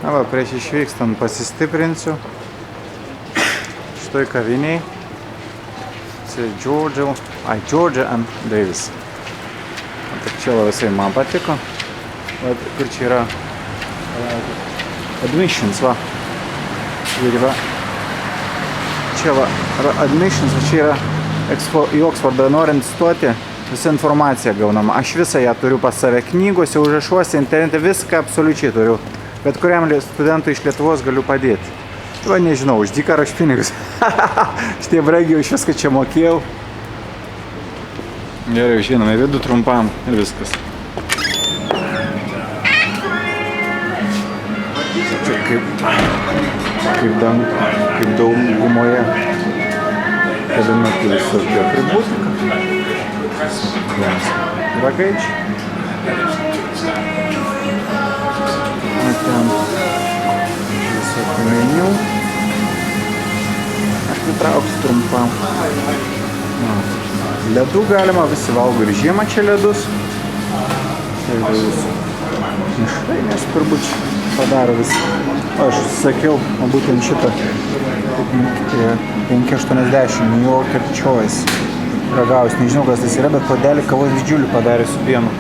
Na va, prieš išvykstant pasistiprinsiu šitoj kaviniai. Georgia and Davis. Tak čia visai man patiko. Kur čia yra admissions, va. Ir va. Čia va, admissions, va čia yra į Oksfordą norint stoti, visa informacija gaunama. Aš visą ją turiu pas save knygose, užrašuose, internete, viską absoliučiai turiu. Bet kuriam studentui iš Lietuvos galiu padėti. Va, nežinau, už dyką ar už pinigus. Šitie brangiai už viską čia mokėjau. Gerai, žinome, vidų trumpam ir viskas. Čia kaip daugumoje kabinetų visokia atributika. Ragaičiai. Ten visokių meniu. Aš pritrauksiu trumpam. Ledų galima, visi valgo ir žiemą čia ledus. Mišrainės turbūt padaro viską. Aš sakiau, būtent šitą 5,80 New Yorker Choice ragaus. Nežinau, kas tas yra, bet puodelį kavos didžiulį padarė su pienu.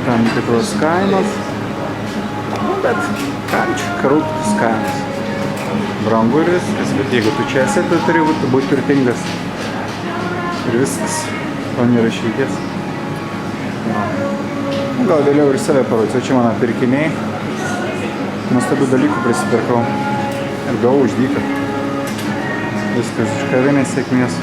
Tam tikros kainos. Bet ką rūptis kainos. Brangu ir viskas, bet jeigu tu čia esi, tu turi būti turtingas. Ir viskas, o nėra išeities. Gal vėliau ir save parodysiu, čia mano pirkiniai. Nuostabių dalykų prisipirkau ir gavau už dyką. Viskas, iš kavinės sėkmės.